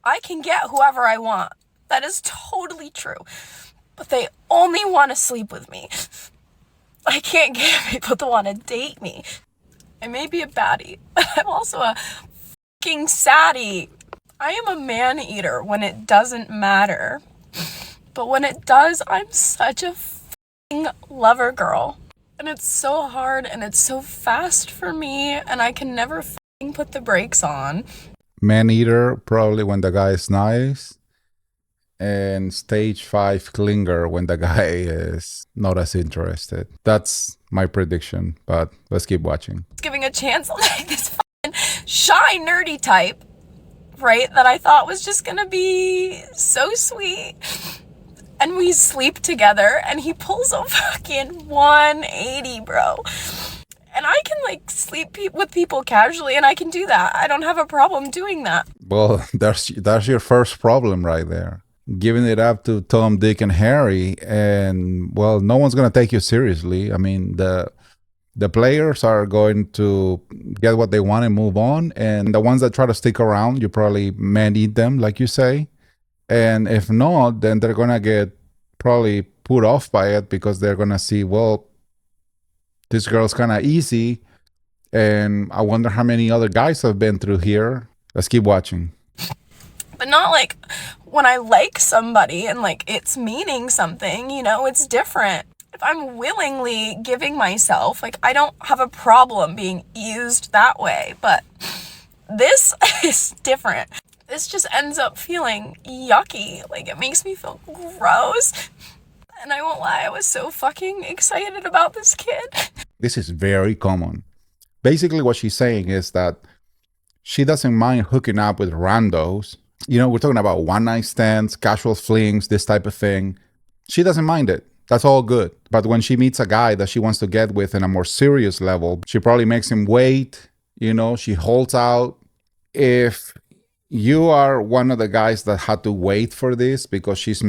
I can get whoever I want. That is totally true. But they only want to sleep with me. I can't get people to want to date me. I may be a baddie, but I'm also a fucking saddie. I am a man-eater when it doesn't matter. But when it does, I'm such a fucking lover girl. And it's so hard and it's so fast for me, and I can never fucking put the brakes on. Man eater, probably when the guy is nice. And stage 5 clinger when the guy is not as interested. That's my prediction, but let's keep watching. Giving a chance like this fucking shy nerdy type, right, that I thought was just gonna be so sweet. And we sleep together and he pulls a fucking 180, bro. And I can like sleep with people casually, and I can do that. I don't have a problem doing that. Well, that's your first problem right there. Giving it up to Tom, Dick, and Harry, and well, no one's gonna take you seriously. I mean, the players are going to get what they want and move on, and the ones that try to stick around, you probably man eat them, like you say. And if not, then they're gonna get probably put off by it because they're gonna see, well, this girl's kind of easy, and I wonder how many other guys have been through here. Let's keep watching. But not like when I like somebody and like it's meaning something, you know, it's different. If I'm willingly giving myself, like I don't have a problem being used that way, but this is different. This just ends up feeling yucky. Like it makes me feel gross. And I won't lie, I was so fucking excited about this kid. This is very common. Basically what she's saying is that she doesn't mind hooking up with randos. You know, we're talking about one night stands, casual flings, this type of thing. She doesn't mind it. That's all good. But when she meets a guy that she wants to get with in a more serious level, she probably makes him wait. You know, she holds out. If you are one of the guys that had to wait for this because she's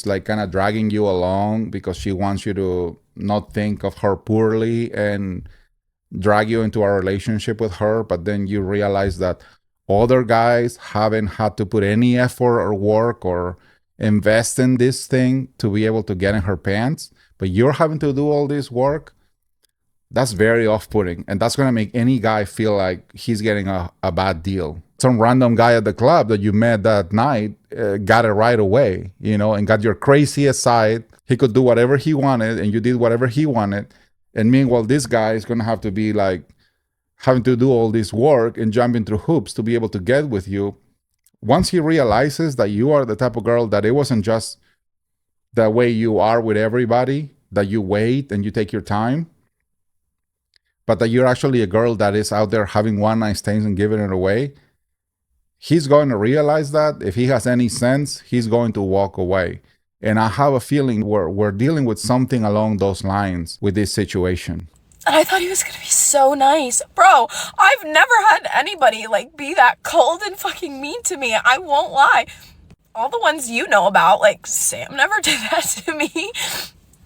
like kind of dragging you along because she wants you to not think of her poorly and drag you into a relationship with her, but then you realize that other guys haven't had to put any effort or work or invest in this thing to be able to get in her pants, but you're having to do all this work. That's very off-putting, and that's going to make any guy feel like he's getting a bad deal. Some random guy at the club that you met that night got it right away, you know, and got your craziest side. He could do whatever he wanted, and you did whatever he wanted. And meanwhile, this guy is going to have to be like having to do all this work and jumping through hoops to be able to get with you. Once he realizes that you are the type of girl that it wasn't just the way you are with everybody, that you wait and you take your time, but that you're actually a girl that is out there having one night stands and giving it away, he's going to realize that if he has any sense, he's going to walk away. And I have a feeling we're dealing with something along those lines with this situation. And I thought he was gonna be so nice. Bro, I've never had anybody like be that cold and fucking mean to me. I won't lie. All the ones you know about, like Sam never did that to me.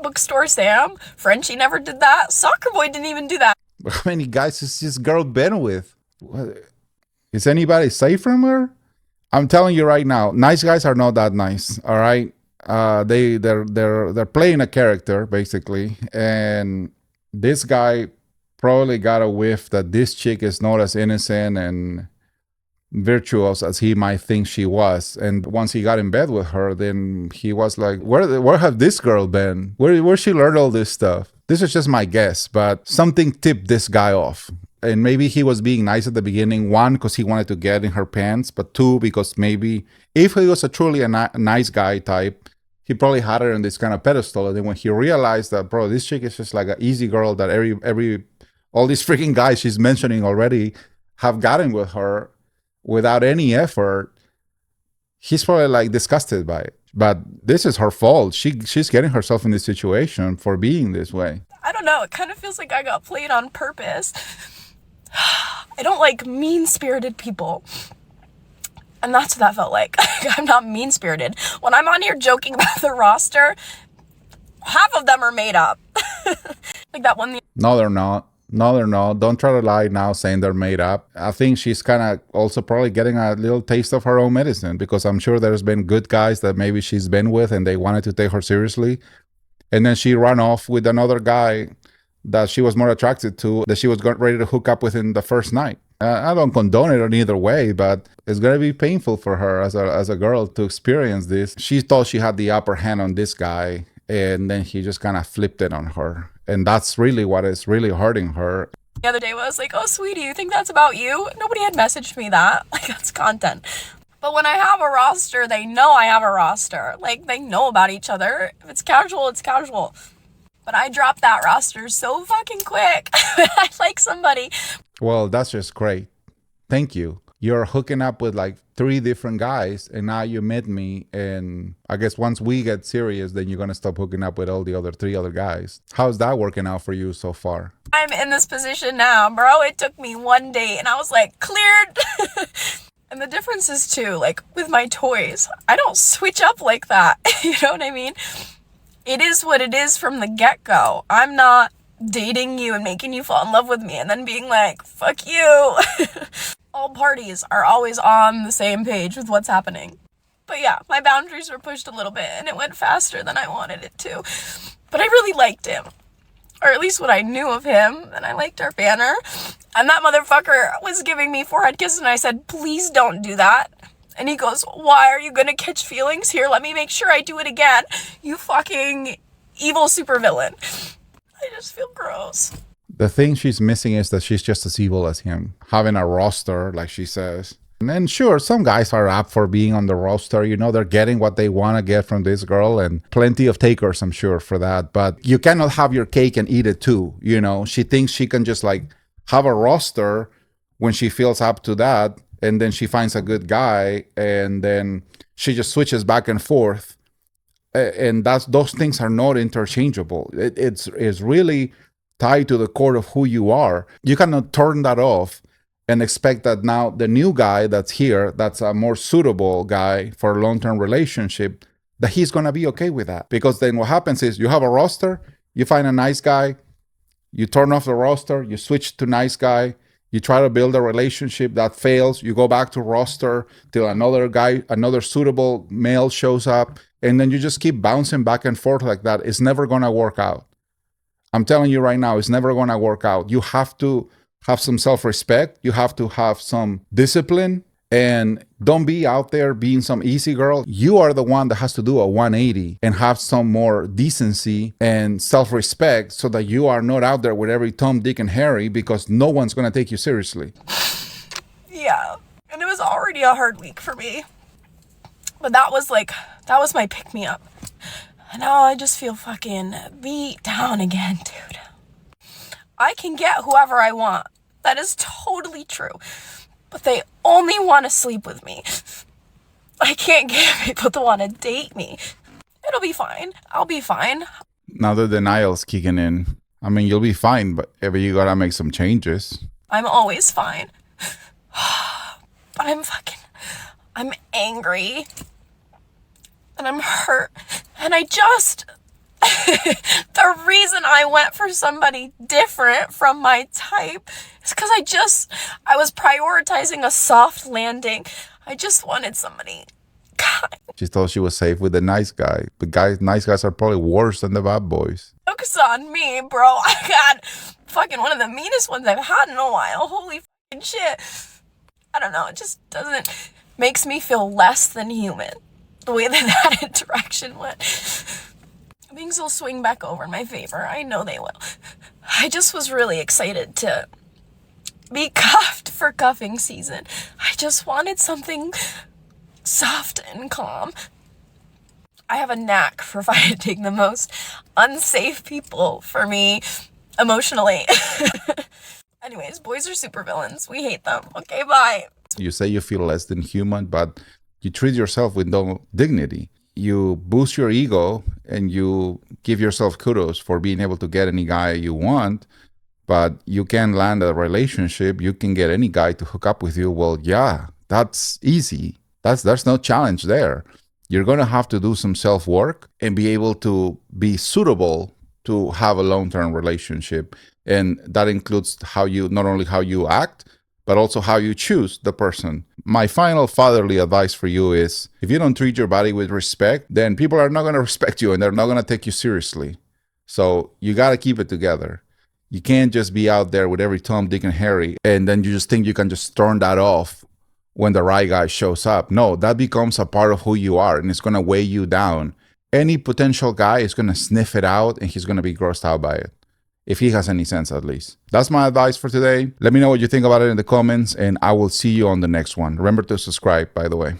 Bookstore Sam, Frenchie never did that. Soccer Boy didn't even do that. How many guys has this girl been with? Is anybody safe from her? I'm telling you right now, nice guys are not that nice. All right, they're playing a character basically, and this guy probably got a whiff that this chick is not as innocent and virtuous as he might think she was. And once he got in bed with her, then he was like, where have this girl been? Where she learned all this stuff? This is just my guess, but something tipped this guy off. And maybe he was being nice at the beginning, one, because he wanted to get in her pants, but two, because maybe if he was a truly a nice guy type, he probably had her on this kind of pedestal. And then when he realized that, bro, this chick is just like an easy girl that all these freaking guys she's mentioning already have gotten with her without any effort, he's probably like disgusted by it. But this is her fault. She's getting herself in this situation for being this way. I don't know. It kind of feels like I got played on purpose. I don't like mean-spirited people. And that's what that felt like. I'm not mean-spirited. When I'm on here joking about the roster, half of them are made up. Like that one. No, they're not. No. Don't try to lie now saying they're made up. I think she's kind of also probably getting a little taste of her own medicine, because I'm sure there's been good guys that maybe she's been with and they wanted to take her seriously. And then she ran off with another guy that she was more attracted to, that she was ready to hook up with in the first night. I don't condone it in either way, but it's going to be painful for her as a girl to experience this. She thought she had the upper hand on this guy, and then he just kind of flipped it on her. And that's really what is really hurting her. The other day I was like, oh, sweetie, you think that's about you? Nobody had messaged me that. Like, that's content. But when I have a roster, they know I have a roster. Like, they know about each other. If it's casual, it's casual. But I dropped that roster so fucking quick. I like somebody. Well, that's just great. Thank you. You're hooking up with like 3 different guys, and now you met me, and I guess once we get serious, then you're going to stop hooking up with all the other 3 other guys. How's that working out for you so far? I'm in this position now, bro. It took me 1 date, and I was like, cleared. And the difference is too, like with my toys, I don't switch up like that. You know what I mean? It is what it is from the get-go. I'm not dating you and making you fall in love with me and then being like, fuck you. All parties are always on the same page with what's happening. But yeah, my boundaries were pushed a little bit and it went faster than I wanted it to. But I really liked him. Or at least what I knew of him. And I liked our banner. And that motherfucker was giving me forehead kisses and I said, please don't do that. And he goes, why are you gonna catch feelings? Here, let me make sure I do it again. You fucking evil supervillain. I just feel gross. The thing she's missing is that she's just as evil as him, having a roster, like she says. And then sure, some guys are up for being on the roster. You know, they're getting what they want to get from this girl, and plenty of takers, I'm sure, for that. But you cannot have your cake and eat it too. You know, she thinks she can just like have a roster when she feels up to that, and then she finds a good guy, and then she just switches back and forth. And those things are not interchangeable. It's really tied to the core of who you are. You cannot turn that off and expect that now the new guy that's here, that's a more suitable guy for a long-term relationship, that he's going to be okay with that. Because then what happens is you have a roster, you find a nice guy, you turn off the roster, you switch to nice guy, you try to build a relationship that fails, you go back to roster till another guy, another suitable male shows up, and then you just keep bouncing back and forth like that. It's never going to work out. I'm telling you right now, it's never going to work out. You have to have some self-respect. You have to have some discipline, and don't be out there being some easy girl. You are the one that has to do a 180 and have some more decency and self-respect so that you are not out there with every Tom, Dick, and Harry, because no one's going to take you seriously. Yeah, and it was already a hard week for me. But that was my pick-me-up. And now I just feel fucking beat down again, dude. I can get whoever I want. That is totally true. But they only want to sleep with me. I can't get people to want to date me. It'll be fine. I'll be fine. Now the denial's kicking in. I mean, you'll be fine, but you gotta make some changes. I'm always fine. But I'm angry. And I'm hurt. And the reason I went for somebody different from my type is because I was prioritizing a soft landing. I just wanted somebody kind. She thought she was safe with the nice guy. But nice guys are probably worse than the bad boys. Focus on me, bro. I got fucking one of the meanest ones I've had in a while. Holy fucking shit. I don't know. It just makes me feel less than human. The way that interaction went. Things will swing back over in my favor. I know they will. I just was really excited to be cuffed for cuffing season. I just wanted something soft and calm. I have a knack for finding the most unsafe people for me emotionally. Anyways, boys are supervillains. We hate them. Okay, bye. You say you feel less than human, but you treat yourself with no dignity. You boost your ego and you give yourself kudos for being able to get any guy you want, but you can land a relationship. You can get any guy to hook up with you. Well, yeah, that's easy. There's no challenge there. You're going to have to do some self-work and be able to be suitable to have a long-term relationship. And that includes how you, not only how you act, but also how you choose the person. My final fatherly advice for you is, if you don't treat your body with respect, then people are not going to respect you and they're not going to take you seriously. So you got to keep it together. You can't just be out there with every Tom, Dick, and Harry, and then you just think you can just turn that off when the right guy shows up. No, that becomes a part of who you are, and it's going to weigh you down. Any potential guy is going to sniff it out, and he's going to be grossed out by it, if he has any sense at least. That's my advice for today. Let me know what you think about it in the comments, and I will see you on the next one. Remember to subscribe, by the way.